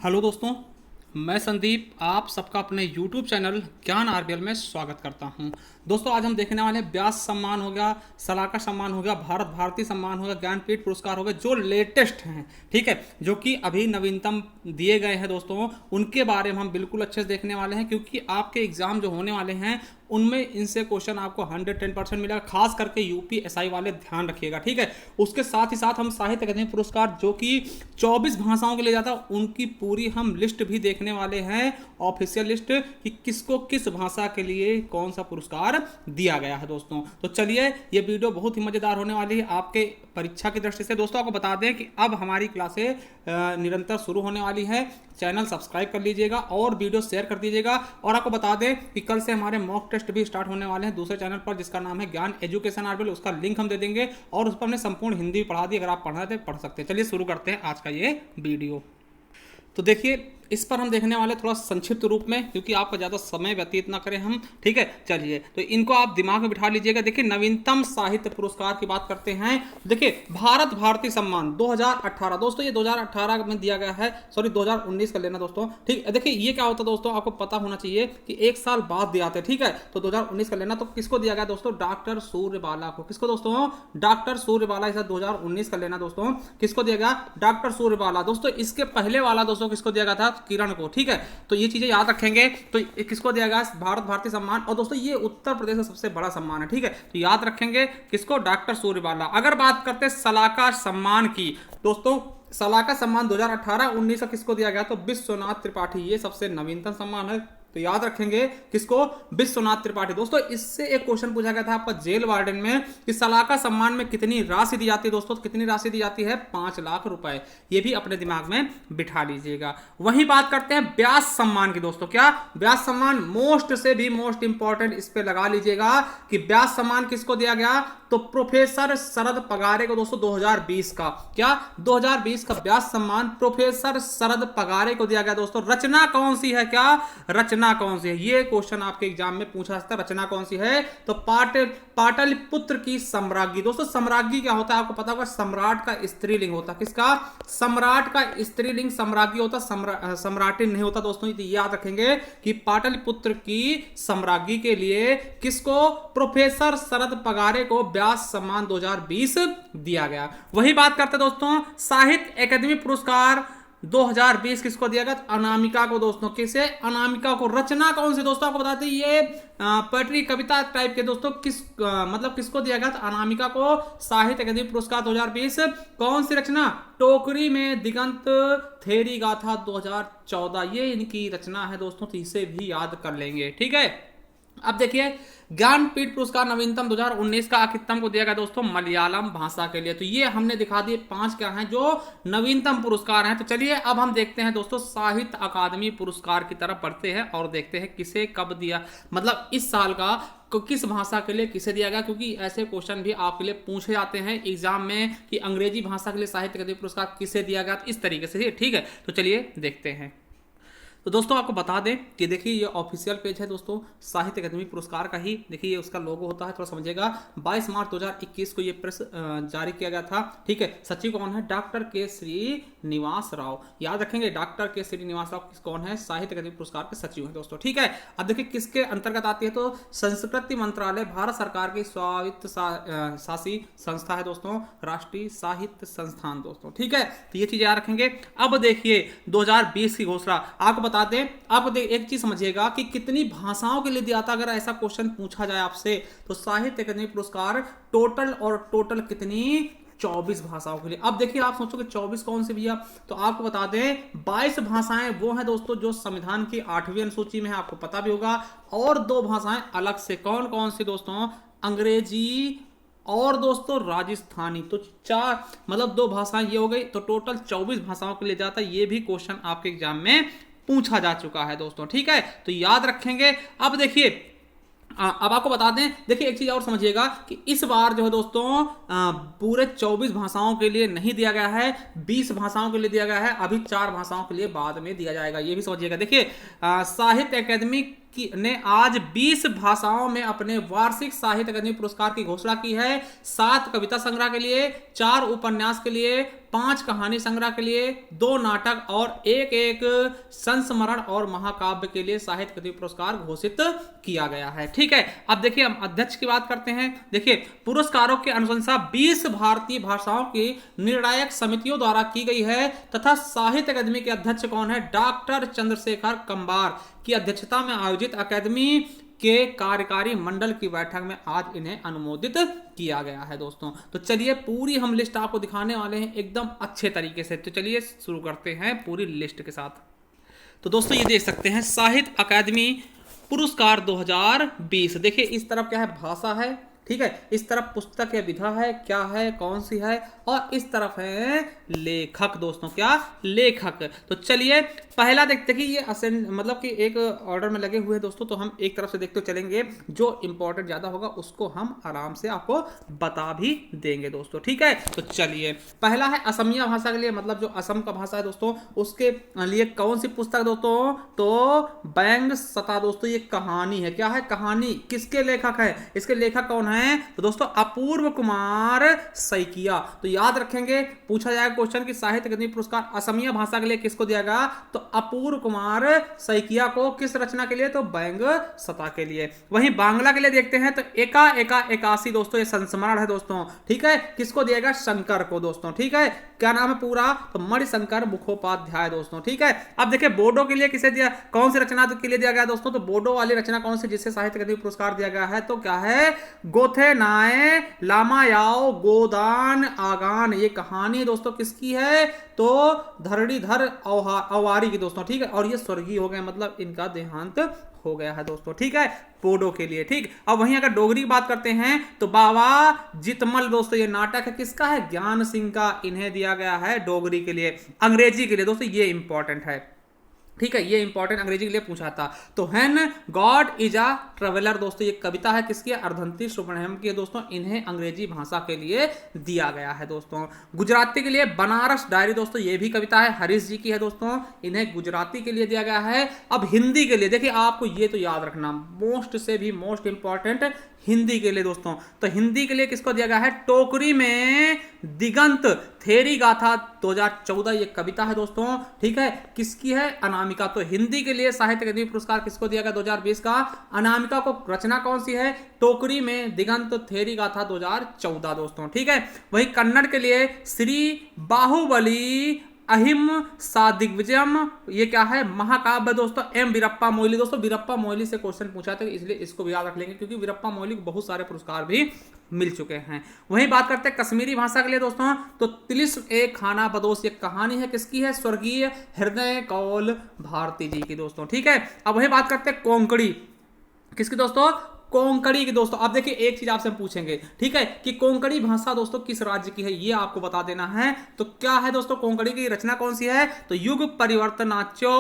Hello दोस्तों, मैं संदीप आप सबका अपने YouTube चैनल ज्ञान आरबीएल में स्वागत करता हूं। दोस्तों, आज हम देखने वाले हैं व्यास सम्मान हो गया, सलाहकार सम्मान हो गया, भारत भारती सम्मान हो गया, ज्ञानपीठ पुरस्कार हो गए, जो लेटेस्ट हैं, ठीक है, जो कि अभी नवीनतम दिए गए हैं। दोस्तों, उनके बारे में हम बिल्कुल अच्छे से देखने वाले हैं, क्योंकि आपके एग्जाम जो होने वाले हैं उनमें इनसे क्वेश्चन आपको 110% मिलेगा। खास करके यूपीएसआई वाले ध्यान रखिएगा, ठीक है। उसके साथ ही साथ हम साहित्य अकादमी पुरस्कार जो कि 24 भाषाओं के लिए जाता है, उनकी पूरी हम लिस्ट भी देखने वाले हैं, ऑफिशियल लिस्ट, कि किसको किस भाषा के लिए कौन सा पुरस्कार दिया गया है। दोस्तों, तो चलिए, ये वीडियो बहुत ही मजेदार होने वाली है आपके परीक्षा की दृष्टि से। दोस्तों, आपको बता दें कि अब हमारी क्लासें निरंतर शुरू होने वाली है। चैनल सब्सक्राइब कर लीजिएगा और वीडियो शेयर कर दीजिएगा। और आपको बता दें कि कल से हमारे मॉक टेस्ट भी स्टार्ट होने वाले हैं दूसरे चैनल पर, जिसका नाम है ज्ञान एजुकेशन आरबीएल। उसका लिंक हम दे देंगे और उस पर हमने संपूर्ण हिंदी पढ़ा दी। अगर आप पढ़ना चाहते पढ़ सकते हैं। चलिए शुरू करते हैं आज का ये वीडियो। तो देखिए, इस पर हम देखने वाले थोड़ा संक्षिप्त रूप में, क्योंकि आपका ज़्यादा समय व्यतीत ना करें हम, ठीक है। चलिए, तो इनको आप दिमाग में बिठा लीजिएगा। देखिए, नवीनतम साहित्य पुरस्कार की बात करते हैं। देखिए, भारत भारती सम्मान 2018, दोस्तों ये 2018 में दिया गया है, सॉरी 2019 का लेना दोस्तों, ठीक है। देखिए, ये क्या होता है दोस्तों, आपको पता होना चाहिए कि एक साल बाद दिए आते हैं, ठीक है। तो 2019 का लेना, तो किसको दिया गया दोस्तों? डॉक्टर सूर्यबाला को। किसको दोस्तों? डॉक्टर सूर्यबाला। इसे 2019 का लेना दोस्तों, किसको दिया गया? डॉक्टर सूर्यबाला। दोस्तों, इसके पहले वाला दोस्तों किसको दिया गया था? किरण को, ठीक है। तो ये चीजें याद रखेंगे। तो किसको दिया गया? भारत भारती सम्मान। और दोस्तों, ये उत्तर प्रदेश का सबसे बड़ा सम्मान है, ठीक है। तो याद रखेंगे किसको? डॉक्टर सूर्यबाला। अगर बात करते हैं सलाहकार सम्मान की, दोस्तों सलाहकार सम्मान 2018-19 का किसको दिया गया? तो विश्वनाथ त्रिपाठी। ये सबसे नवीनतम सम्मान है, तो याद रखेंगे किसको? विश्वनाथ त्रिपाठी। दोस्तों, इससे एक क्वेश्चन पूछा गया था आपका जेल वार्डन में कि सलाहकार सम्मान में कितनी राशि दी जाती है। दोस्तों, कितनी राशि दी जाती है? 5 लाख रुपए। ये भी अपने दिमाग में बिठा लीजिएगा। वहीं बात करते हैं व्यास सम्मान की। दोस्तों, क्या व्यास सम्मान? मोस्ट से भी मोस्ट इंपॉर्टेंट, इस पे लगा लीजिएगा कि व्यास सम्मान किसको दिया गया? तो प्रोफेसर शरद पगारे को। दोस्तों, 2020 का, क्या 2020 का व्यास सम्मान प्रोफेसर शरद पगारे को दिया गया। दोस्तों, रचना कौन सी है? क्या रचना कौन सी है? ये क्वेश्चन आपके एग्जाम में पूछा जाता है। रचना कौन सी है? तो पाटलिपुत्र की सम्राज्ञी। दोस्तों, सम्राज्ञी क्या होता है? आपको पता होगा, सम्राट का स्त्रीलिंग होता है। किसका? सम्राट का स्त्रीलिंग सम्राज्ञी होता, सम्राटिन नहीं होता। दोस्तों, तो याद रखेंगे कि पाटलिपुत्र की सम्राज्ञी के लिए किसको? प्रोफेसर शरद पगारे को व्यास सम्मान 2020 दिया गया। वही बात करते दोस्तों, साहित्य अकादमी पुरस्कार 2020 किसको दिया गया? अनामिका को। दोस्तों, किसे? अनामिका को। रचना कौन सी? दोस्तों, आपको बताते हैं ये पोएट्री कविता टाइप के। दोस्तों, मतलब किसको दिया गया? अनामिका को साहित्य अकादमी पुरस्कार 2020। कौन सी रचना? टोकरी में दिगंत थेरी गाथा 2014। ये इनकी रचना है दोस्तों, तो इसे भी याद कर लेंगे, ठीक है। अब देखिए, ज्ञानपीठ पुरस्कार नवीनतम 2019 का कितम को दिया गया दोस्तों? मलयालम भाषा के लिए। तो ये हमने दिखा दिए 5 क्या हैं जो नवीनतम पुरस्कार हैं। तो चलिए, अब हम देखते हैं दोस्तों साहित्य अकादमी पुरस्कार की तरफ बढ़ते हैं और देखते हैं किसे कब दिया, मतलब इस साल का किस भाषा के लिए किसे दिया गया। क्योंकि ऐसे क्वेश्चन भी आपके लिए पूछे जाते हैं एग्जाम में कि अंग्रेजी भाषा के लिए साहित्य अकादमी पुरस्कार किसे दिया गया, इस तरीके से, ठीक है। तो चलिए देखते हैं। तो दोस्तों, आपको बता दें कि देखिए, ये ऑफिशियल पेज है दोस्तों साहित्य अकादमी पुरस्कार का ही। देखिए, ये उसका लोगो होता है, थोड़ा समझिएगा। 22 मार्च 2021 को ये प्रेस जारी किया गया था, ठीक है। सचिव कौन है? डॉक्टर के श्रीनिवास राव। याद रखेंगे, डॉक्टर के श्रीनिवास राव कौन है? साहित्य अकादमी पुरस्कार के सचिव हैं दोस्तों, ठीक है। अब देखिए, किसके अंतर्गत आती है? तो संस्कृति मंत्रालय, भारत सरकार की स्वायत्त शासी संस्था है दोस्तों, राष्ट्रीय साहित्य संस्थान दोस्तों, ठीक है। तो ये चीज याद रखेंगे। अब देखिए, 2020 की घोषणा आपको बता दें। आप एक चीज समझिएगा कि कितनी भाषाओं के लिए दिया था। अगर ऐसा क्वेश्चन पूछा जाए आपसे, तो साहित्य अकादमी पुरस्कार टोटल कितनी? 24 भाषाओं के लिए। अब देखिए, आप सोचोगे 24 कौन से भैया? तो आपको बता दें 22 भाषाएं वो हैं दोस्तों जो संविधान की 8वीं अनुसूची में है, आपको पता भी होगा। और 2 भाषाएं अलग से। कौन कौन सी दोस्तों? अंग्रेजी और दोस्तों राजस्थानी। तो 4, मतलब 2 भाषाएं ये हो गई। तो टोटल 24 भाषाओं के लिए जाता है। ये भी क्वेश्चन आपके एग्जाम में पूछा जा चुका है दोस्तों, ठीक है। तो याद रखेंगे। अब देखिए, अब आपको बता दें, देखिए एक चीज और समझिएगा कि इस बार जो है दोस्तों पूरे 24 भाषाओं के लिए नहीं दिया गया है, 20 भाषाओं के लिए दिया गया है। अभी 4 भाषाओं के लिए बाद में दिया जाएगा, ये भी समझिएगा। देखिए, साहित्य अकादमी ने आज 20 भाषाओं में अपने वार्षिक साहित्य अकादमी पुरस्कार की घोषणा की है। 7 कविता संग्रह के लिए, 4 उपन्यास के लिए, 5 कहानी संग्रह के लिए, 2 नाटक और एक संस्मरण और महाकाव्य के लिए साहित्य अकादमी पुरस्कार घोषित किया गया है। ठीक है, अब देखिए हम अध्यक्ष की बात करते हैं। देखिए पुरस्कारों की अनुशंसा 20 भारतीय भाषाओं की निर्णायक समितियों द्वारा की गई है तथा साहित्य अकादमी के अध्यक्ष कौन है? डॉक्टर चंद्रशेखर कंबार की अध्यक्षता में आयोजित अकादमी के कार्यकारी मंडल की बैठक में आज इन्हें अनुमोदित किया गया है दोस्तों। तो चलिए पूरी हम लिस्ट आपको दिखाने वाले हैं एकदम अच्छे तरीके से। तो चलिए शुरू करते हैं पूरी लिस्ट के साथ। तो दोस्तों ये देख सकते हैं साहित्य अकादमी पुरस्कार 2020। देखिए इस तरफ क्या है? भाषा है, ठीक है, इस तरफ पुस्तक या विधा है, क्या है, कौन सी है, और इस तरफ है लेखक दोस्तों। क्या? लेखक। तो चलिए पहला देखते कि ये मतलब कि एक ऑर्डर में लगे हुए हैं दोस्तों, तो हम एक तरफ से देखते चलेंगे, जो इंपॉर्टेंट ज्यादा होगा उसको हम आराम से आपको बता भी देंगे दोस्तों। ठीक है, तो चलिए पहला है असमिया भाषा के लिए, मतलब जो असम का भाषा है दोस्तों उसके लिए कौन सी पुस्तक दोस्तों? तो बैंग सता दोस्तों, ये कहानी है। क्या है? कहानी। किसके लेखक है? इसके लेखक कौन है? तो दोस्तों अपूर्व कुमार सैकिया। तो याद रखेंगे, पूछा जाएगा क्वेश्चन कि साहित्य अकादमी पुरस्कार असमिया भाषा के लिए किसको दिया गया? तो अपूर्व कुमार सैकिया को। किस रचना के लिए? तो बैंग सता के लिए। वहीं बांग्ला के लिए देखते हैं तो एका एका एकासी दोस्तों, ये संस्मरण है दोस्तों। ठीक है, किसको दिया गया? शंकर को दोस्तों। ठीक है, क्या नाम है पूरा? तो मणिशंकर मुखोपाध्याय दोस्तों। ठीक है, अब देखिए बोडो के लिए किसे दिया, कौन सी रचना के लिए दिया गया दोस्तों? तो बोडो वाली रचना कौन सी जिससे साहित्य अकादमी पुरस्कार दिया गया है? तो क्या है? गोथे नाए लामा याओ गोदान आगान। ये कहानी दोस्तों किसकी है? तो धरणीधर अवारी की दोस्तों। ठीक है, और ये स्वर्गीय हो गए, मतलब इनका देहांत हो गया है दोस्तों। ठीक है, बोडो के लिए। ठीक, अब वहीं अगर डोगरी की बात करते हैं तो बाबा जितमल दोस्तों, ये नाटक है किसका है? ज्ञान सिंह का। इन्हें दिया गया है डोगरी के लिए। अंग्रेजी के लिए दोस्तों ये इंपॉर्टेंट है। ठीक है, ये इंपॉर्टेंट अंग्रेजी के लिए पूछा था। तो हैन गॉड इज अ ट्रेवलर दोस्तों, ये कविता है किसकी? अर्धंती सुब्रमण्यम की दोस्तों। इन्हें अंग्रेजी भाषा के लिए दिया गया है दोस्तों। गुजराती के लिए बनारस डायरी दोस्तों, ये भी कविता है, हरीश जी की है दोस्तों। इन्हें गुजराती के लिए दिया गया है। अब हिंदी के लिए देखिए, आपको ये तो याद रखना, मोस्ट से भी मोस्ट इंपॉर्टेंट हिंदी के लिए दोस्तों। तो हिंदी के लिए किसको दिया गया है? टोकरी में दिगंत थेरी गाथा 2014, ये कविता है दोस्तों। ठीक है, किसकी है? अनामिका। तो हिंदी के लिए साहित्य अकादमी पुरस्कार किसको दिया गया 2020 का? अनामिका को। रचना कौन सी है? टोकरी में दिगंत थेरी गाथा 2014 दोस्तों। ठीक है, वही कन्नड़ के लिए श्री बाहुबली अहिम सादिग्विजयम, ये क्या है? महाकाव्य दोस्तों। एम वीरप्पा मोइली दोस्तों, वीरप्पा मोइली से क्वेश्चन पूछा था, इसलिए इसको भी याद रख लेंगे क्योंकि वीरप्पा मोइली को बहुत सारे पुरस्कार भी मिल चुके हैं। वहीं बात करते हैं कश्मीरी भाषा के लिए दोस्तों, तो तिलिस्म एक खाना बदोश, ये कहानी है किसकी है? स्वर्गीय हृदय कौल भारती जी की दोस्तों। ठीक है, अब वही बात करते हैं कोंकणी, किसकी दोस्तों? कोंकणी की दोस्तों। अब देखिए एक चीज आपसे हम पूछेंगे, ठीक है, कि कोंकणी भाषा दोस्तों किस राज्य की है, ये आपको बता देना है। तो क्या है दोस्तों? कोंकणी की रचना कौन सी है? तो युग परिवर्तनाच्यो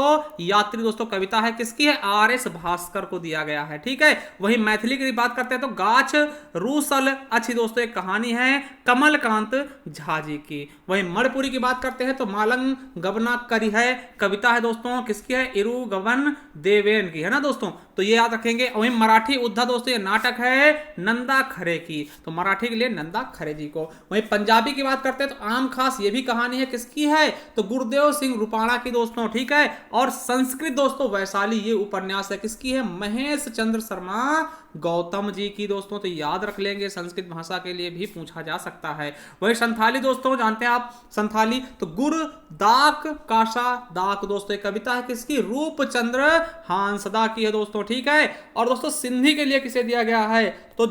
यात्री दोस्तों, कविता है किसकी है? आर.एस. भास्कर को दिया गया है। ठीक है, वही मैथिली की बात करते हैं तो गाछ रूसल अच्छी दोस्तों, एक कहानी है कमलकांत झा जी की। वही मणिपुरी की बात करते हैं तो मालंग गबना करी है, कविता है दोस्तों किसकी है? इरु गवन देवेन की है ना दोस्तों। तो ये याद रखेंगे। वही मराठी उद्धा दोस्तों, ये नाटक है नंदा खरे की, तो मराठी के लिए नंदा खरे जी को। वहीं पंजाबी की बात करते हैं तो आम खास, ये भी कहानी है किसकी है? तो गुरुदेव सिंह रूपाणा की दोस्तों। ठीक है, और संस्कृत दोस्तों वैशाली, ये उपन्यास है किसकी है? महेश चंद्र शर्मा गौतम जी की दोस्तों। तो याद रख लेंगे, संस्कृत भाषा के लिए भी पूछा जा सकता है। वही संथाली दोस्तों, जानते हैं आप संथाली? तो गुर दाक काशा दाक दोस्तों, एक कविता है किसकी? रूपचंद्र हांसदा की है दोस्तों। ठीक है, और दोस्तों सिंधी के लिए किसे दिया गया है? तो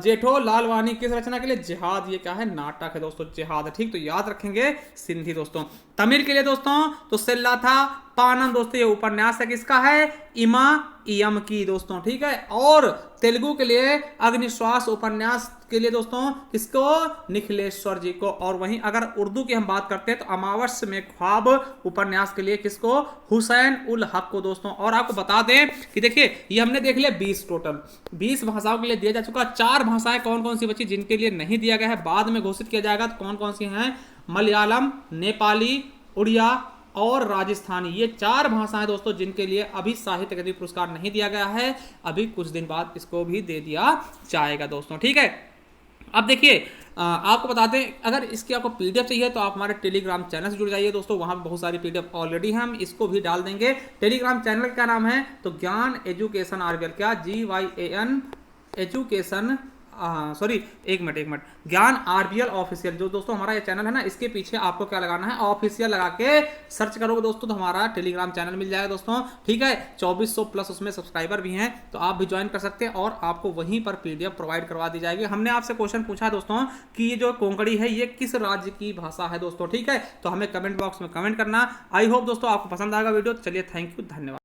जेठो लालवानी, किस रचना के लिए? जिहाद, ये क्या है? नाटक है दोस्तों, जिहाद। ठीक, तो याद रखेंगे सिंधी दोस्तों। तमिल के लिए दोस्तों तो सेल्ला था पानन दोस्तों, ये उपन्यास है किसका है? इमा इयम की दोस्तों। ठीक है, और तेलुगु के लिए अग्निश्वास उपन्यास के लिए दोस्तों किसको? निखिलेश्वर जी को। और वहीं अगर उर्दू की हम बात करते हैं तो अमावस्या में ख्वाब उपन्यास के लिए किसको? हुसैन उल हक को दोस्तों। और आपको बता दें कि देखिए ये हमने देख लिया 20 टोटल 20 भाषाओं के लिए दिया जा चुका। 4 भाषाएं कौन कौन सी बची जिनके लिए नहीं दिया गया है, बाद में घोषित किया जाएगा। तो कौन कौन सी हैं? मलयालम, नेपाली, उड़िया, और राजस्थानी, ये 4 भाषाएं दोस्तों जिनके लिए अभी साहित्य अकादमी पुरस्कार नहीं दिया गया है, अभी कुछ दिन बाद इसको भी दे दिया जाएगा दोस्तों। ठीक है, अब देखिए आपको बता दें, अगर इसकी आपको पीडीएफ चाहिए तो आप हमारे टेलीग्राम चैनल से जुड़ जाइए दोस्तों, वहां पर बहुत सारी पीडीएफ ऑलरेडी है, हम इसको भी डाल देंगे। टेलीग्राम चैनल का नाम है तो ज्ञान एजुकेशन आरबीएल, क्या GYAN एजुकेशन, सॉरी एक मिनट, ज्ञान आरबीएल ऑफिशियल। जो दोस्तों हमारा ये चैनल है ना, इसके पीछे आपको क्या लगाना है, ऑफिशियल लगा के सर्च करोगे दोस्तों तो हमारा टेलीग्राम चैनल मिल जाएगा दोस्तों। ठीक है, 2400 प्लस उसमें सब्सक्राइबर भी हैं, तो आप भी ज्वाइन कर सकते हैं और आपको वहीं पर पीडीएफ प्रोवाइड करवा दी जाएगी। हमने आपसे क्वेश्चन पूछा है दोस्तों कि ये जो कोंकणी है ये किस राज्य की भाषा है दोस्तों। ठीक है, तो हमें कमेंट बॉक्स में कमेंट करना। आई होप दोस्तों आपको पसंद आएगा वीडियो। चलिए, थैंक यू, धन्यवाद।